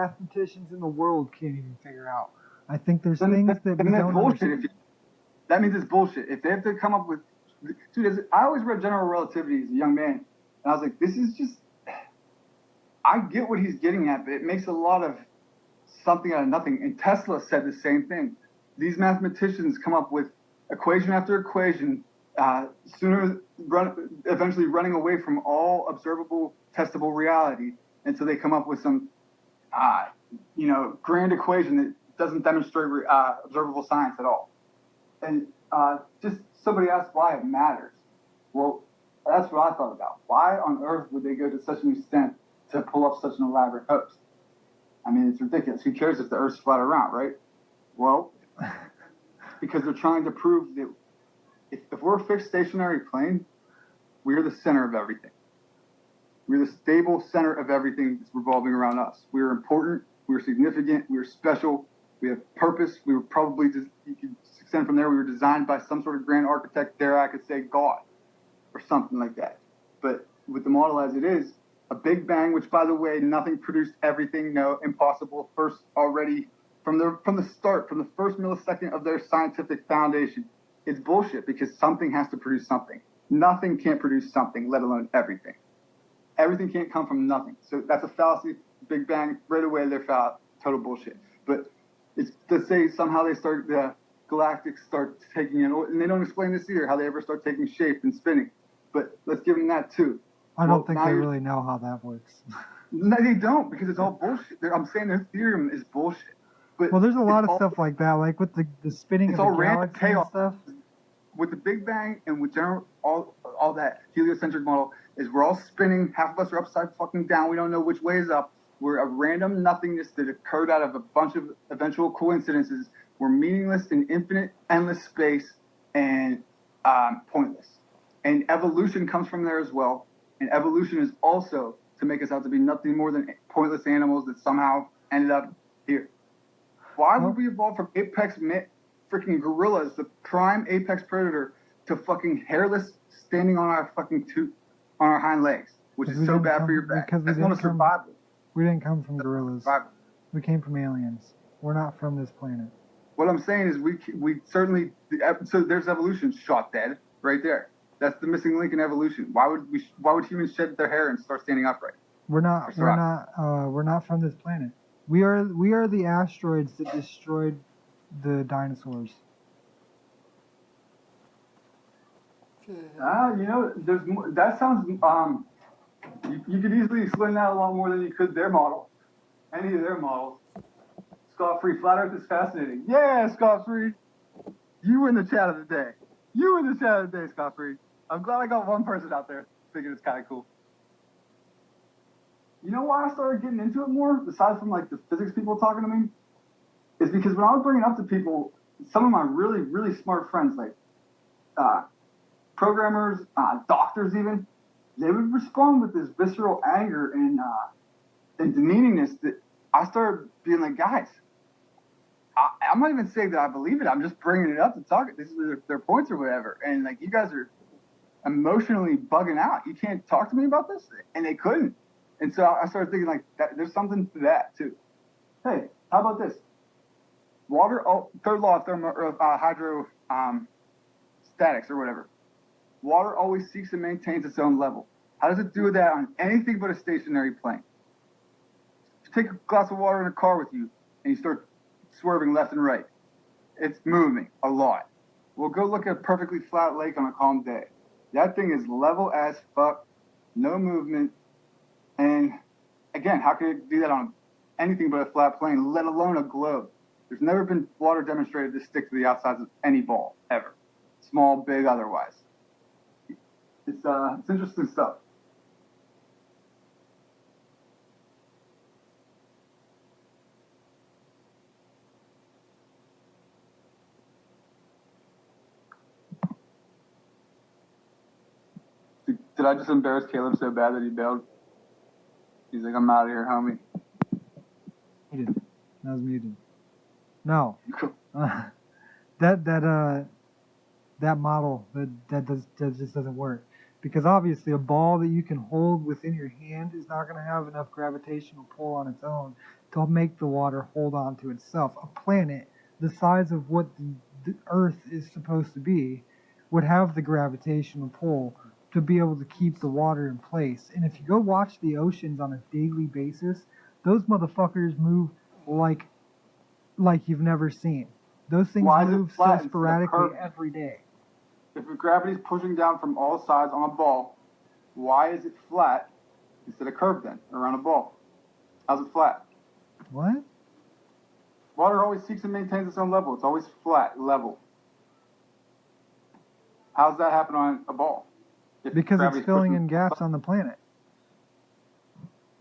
mathematicians in the world can't even figure out. I think there's Then, things then, that we then that's don't bullshit. understand. That means it's bullshit. If they have to come up with, dude, I always read general relativity as a young man, and I was like, this is just. I get what he's getting at, but it makes a lot of something out of nothing. And Tesla said the same thing. These mathematicians come up with equation after equation, eventually running away from all observable, testable reality until they come up with some, grand equation that doesn't demonstrate observable science at all. And just somebody asked why it matters. Well, that's what I thought about. Why on earth would they go to such an extent to pull up such an elaborate hoax? I mean, it's ridiculous. Who cares if the Earth's flat or round, right? Well, because they're trying to prove that if we're a fixed stationary plane, we're the center of everything. We're the stable center of everything that's revolving around us. We're important. We're significant. We're special. We have purpose. We were probably, you could extend from there, we were designed by some sort of grand architect. Dare I could say God or something like that. But with the model as it is, a Big Bang, which, by the way, nothing produced everything. No, impossible. First, already from the start, from the first millisecond of their scientific foundation, it's bullshit because something has to produce something. Nothing can't produce something, let alone everything. Everything can't come from nothing. So that's a fallacy. Big Bang, right away, they're total bullshit. But it's to say somehow the galactics start taking in, and they don't explain this either, how they ever start taking shape and spinning. But let's give them that too. I don't think they really know how that works. No, they don't, because it's all bullshit. I'm saying their theorem is bullshit. But well, there's a lot of stuff like that, like with the spinning of the galaxy and stuff. With the Big Bang and with general all that heliocentric model is we're all spinning. Half of us are upside fucking down. We don't know which way is up. We're a random nothingness that occurred out of a bunch of eventual coincidences. We're meaningless in infinite, endless space and pointless. And evolution comes from there as well. And evolution is also to make us out to be nothing more than pointless animals that somehow ended up here. Why would we evolve from apex freaking gorillas, the prime apex predator, to fucking hairless standing on our fucking on our hind legs, which is so bad for your back? That's not a survival. We didn't come from gorillas. We came from aliens. We're not from this planet. What I'm saying is we certainly, so there's evolution shot dead right there. That's the missing link in evolution. Why would humans shed their hair and start standing upright? We're not from this planet. We are the asteroids that destroyed the dinosaurs. There's more, that sounds you could easily explain that a lot more than you could their model, any of their models. Scott Free, Flat Earth is fascinating. Yeah, Scott Free, you win the chat of the day. You win the chat of the day, Scott Free. I'm glad I got one person out there thinking it's kind of cool. You know why I started getting into it more, aside from like the physics people talking to me, is because when I was bringing up to people, some of my really, really smart friends, like programmers, doctors even, they would respond with this visceral anger and demeaningness that I started being like, guys, I'm not even saying that I believe it. I'm just bringing it up to talk. This is their points or whatever. And like, you guys are emotionally bugging out. You can't talk to me about this. And they couldn't. And so I started thinking like, there's something to that too. Hey, how about this? Water, third law of hydrostatics or whatever. Water always seeks and maintains its own level. How does it do that on anything but a stationary plane? If you take a glass of water in a car with you and you start swerving left and right, it's moving a lot. Well, go look at a perfectly flat lake on a calm day. That thing is level as fuck, no movement. And again, how could it do that on anything but a flat plane, let alone a globe? There's never been water demonstrated to stick to the outsides of any ball, ever. Small, big, otherwise. It's interesting stuff. Did I just embarrass Caleb so bad that he bailed? He's like, I'm out of here, homie. Muted. That was muted. No. That model that just doesn't work, because obviously a ball that you can hold within your hand is not going to have enough gravitational pull on its own to make the water hold on to itself. A planet the size of what the Earth is supposed to be would have the gravitational pull to be able to keep the water in place. And if you go watch the oceans on a daily basis, those motherfuckers move like you've never seen. Those things Why is it move flat so instead of sporadically curved? every day. If gravity's pushing down from all sides on a ball, why is it flat instead of curved then around a ball? How's it flat? What? Water always seeks and maintains its own level. It's always flat, level. How's that happen on a ball? If Because it's gravity's filling pushing- in gaps on the planet.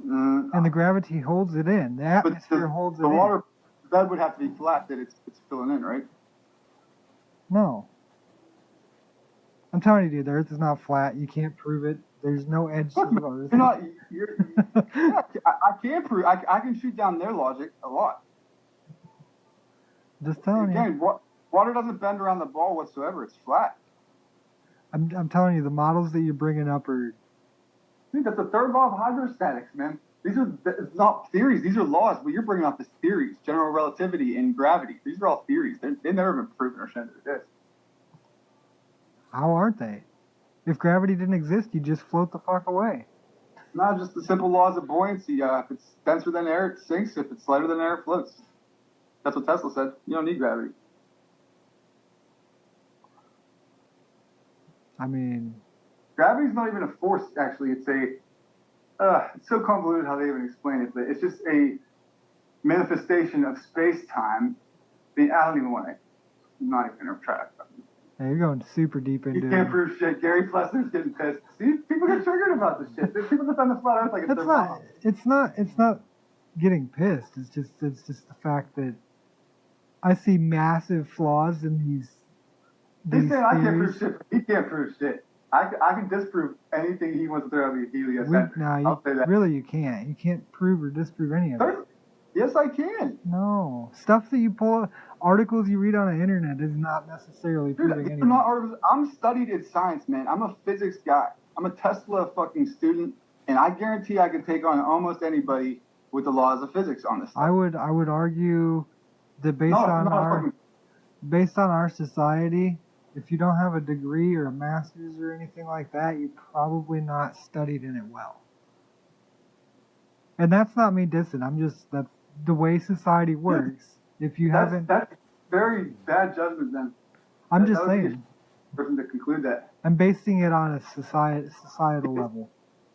Mm, And the gravity holds it in. The but atmosphere holds it the in. water bed would have to be flat that it's filling in, right? No. I'm telling you, dude, the Earth is not flat. You can't prove it. There's no edge to the Earth. You're not. Yeah, I can prove. I can shoot down their logic a lot. Just telling you. Again, water doesn't bend around the ball whatsoever. It's flat. I'm telling you, the models that you're bringing up are. Dude, that's the third law of hydrostatics, man. These are it's not theories. These are laws. What you're bringing up is theories, general relativity and gravity. These are all theories. They've never been proven or shown to exist. How aren't they? If gravity didn't exist, you'd just float the fuck away. It's not just the simple laws of buoyancy. If it's denser than air, it sinks. If it's lighter than air, it floats. That's what Tesla said. You don't need gravity. I mean, Gravity's not even a force, actually. It's so convoluted how they even explain it, but it's just a manifestation of space-time. I don't even want to. I'm not even going to try to. yeah, you're going super deep into You can't it. prove shit. Gary Plessner's getting pissed. See, people get triggered about this shit. People defend the flat Earth like it's It's their not. mom. It's not getting pissed. It's just the fact that I see massive flaws in these He's saying I can't prove theories. shit. He can't prove shit. I can disprove anything he wants to throw at me. I'll say that. Really, you can't. You can't prove or disprove any of it. Yes, I can. No, stuff that you pull, articles you read on the internet is not necessarily Dude, proving these are anything. not articles. I'm studied in science, man. I'm a physics guy. I'm a Tesla fucking student, and I guarantee I can take on almost anybody with the laws of physics on this stuff. I would argue that based on our society, if you don't have a degree or a master's or anything like that, you're probably not studied in it well. And that's not me dissing. That's the way society works. If you haven't, That's very bad judgment then. I'm that just would be saying. a person to conclude that. I'm basing it on a societal level.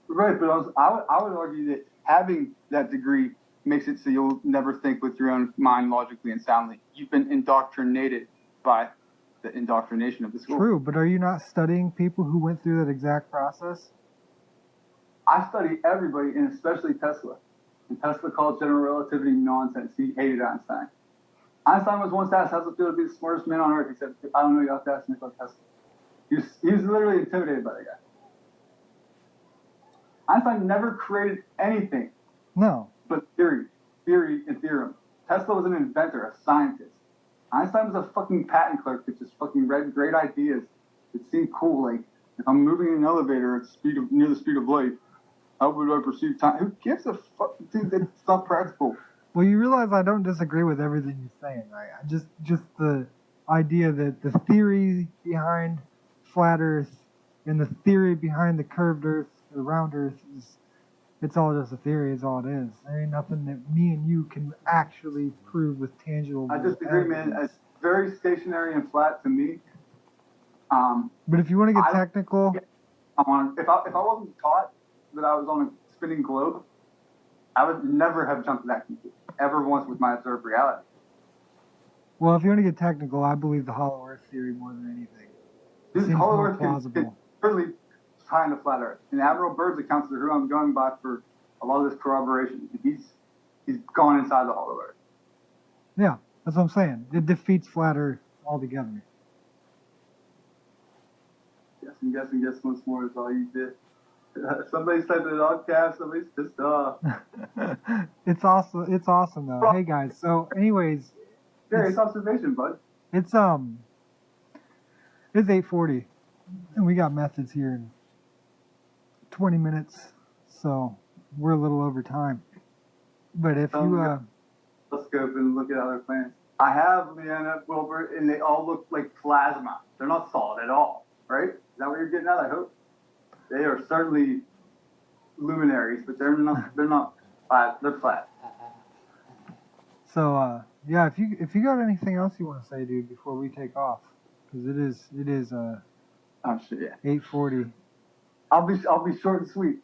Right, but I would argue that having that degree makes it so you'll never think with your own mind logically and soundly. You've been indoctrinated by the indoctrination of the school. True, but are you not studying people who went through that exact process? I study everybody, and especially Tesla. And Tesla called general relativity nonsense. He hated Einstein. Einstein was once asked, how's it feel to be the smartest man on earth? He said, I don't know, you have to ask Nikola Tesla. He was literally intimidated by the guy. Einstein never created anything No. but theory and theorem. Tesla was an inventor, a scientist. Einstein was a fucking patent clerk that just fucking read great ideas that seemed cool. Like, if I'm moving in an elevator at near the speed of light, how would I perceive time? Who gives a fuck? Dude, that's not practical. Well, you realize I don't disagree with everything you're saying, right? I just the idea that the theory behind flat Earth and the theory behind the curved Earth, the round Earth, it's all just a theory. It's all it is. There ain't nothing that me and you can actually prove with tangible. I disagree, man. evidence. It's very stationary and flat to me. But if you want to get technical, If I wasn't taught that I was on a spinning globe, I would never have jumped to that conclusion ever once with my observed reality. well, if you want to get technical, I believe the hollow Earth theory more than anything. It This seems hollow more Earth can plausible. certainly tie into flat Earth. And Admiral Byrd's accounts are who I'm going by for a lot of this corroboration. He's gone inside the hollow Earth. Yeah, that's what I'm saying. It defeats flat Earth altogether. Guess once more is all you did. Somebody's typing it on cast, somebody's pissed off. It's awesome though. Hey guys, so anyways, Serious observation, bud. it's 8:40 and we got methods here in 20 minutes, so we're a little over time. But if you telescope and look at other planets. I have, Leanna, Wilbur, and they all look like plasma. They're not solid at all, right? Is that what you're getting at? I hope. They are certainly luminaries, but they're not. They're not flat. They're flat. So yeah, if you got anything else you want to say, dude, before we take off, because it is Oh shit, yeah. 8:40. I'll be short and sweet.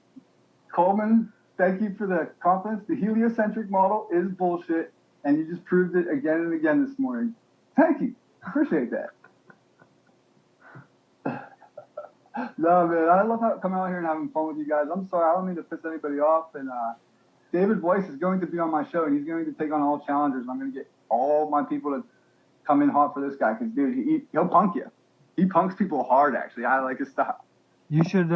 Coleman, thank you for the confidence. The heliocentric model is bullshit, and you just proved it again and again this morning. Thank you. Appreciate that. No, man, I love coming out here and having fun with you guys. I'm sorry, I don't mean to piss anybody off. And David Weiss is going to be on my show, and he's going to take on all challengers. And I'm going to get all my people to come in hot for this guy because, dude, he'll punk you. He punks people hard, actually. I like his style. You should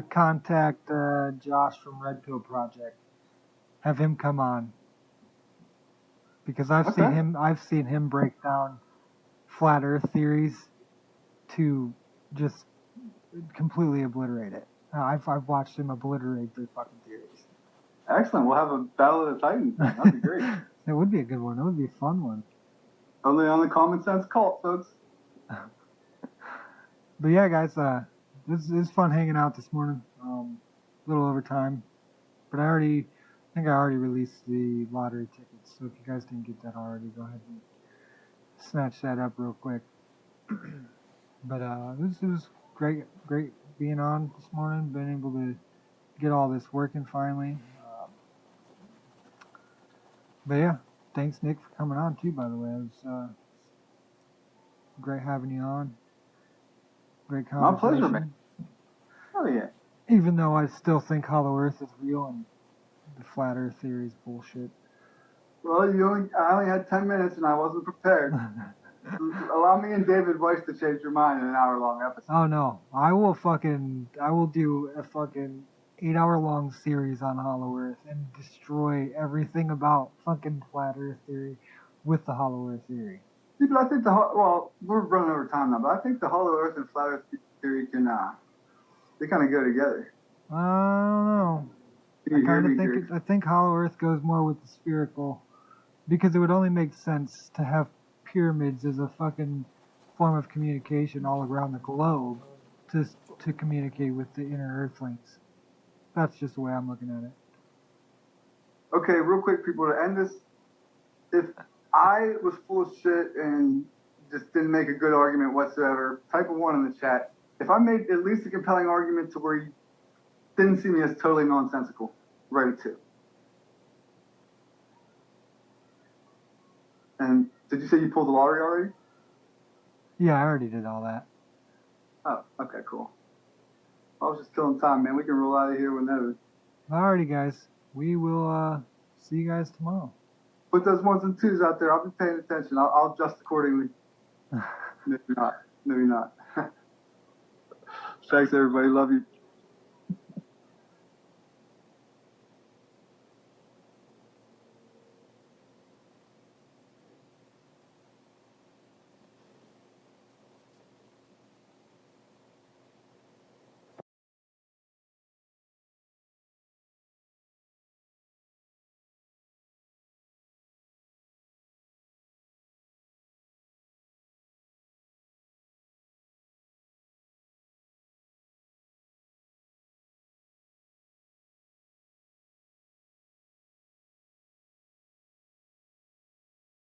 contact Josh from Red Pill Project. Have him come on. Because I've seen him break down flat Earth theories to just completely obliterate it. I've watched him obliterate their fucking theories. Excellent. We'll have a battle of the Titans. That'd be great. It would be a good one. It would be a fun one. Only on the Common Sense Cult, folks. But yeah, guys, this is fun hanging out this morning. A little over time, but I think I already released the lottery tickets. So if you guys didn't get that already, go ahead and snatch that up real quick. But this was great being on this morning. Been able to get all this working finally. But yeah, thanks Nick for coming on too. By the way, it was great having you on. Great conversation. My pleasure, man. Oh yeah. Even though I still think Hollow Earth is real and the flat Earth theory is bullshit. Well, I only had 10 minutes and I wasn't prepared. Allow me and David Weiss to change your mind in an hour-long episode. Oh no, I will do a fucking 8-hour-long series on Hollow Earth and destroy everything about fucking flat Earth theory with the Hollow Earth theory. See, but I think we're running over time now, but I think the Hollow Earth and flat Earth theory can, they kind of go together. I don't know. I think Hollow Earth goes more with the spherical, because it would only make sense to have pyramids as a fucking form of communication all around the globe to communicate with the inner Earthlings. That's just the way I'm looking at it. Okay, real quick, people, to end this, if I was full of shit and just didn't make a good argument whatsoever, type a 1 in the chat. If I made at least a compelling argument to where you didn't see me as totally nonsensical, write a 2. And did you say you pulled the lottery already? Yeah, I already did all that. Oh, okay, cool. I was just killing time, man. We can roll out of here whenever. Alrighty, guys. We will see you guys tomorrow. Put those 1s and 2s out there. I'll be paying attention. I'll adjust accordingly. Maybe not. Thanks, everybody. Love you.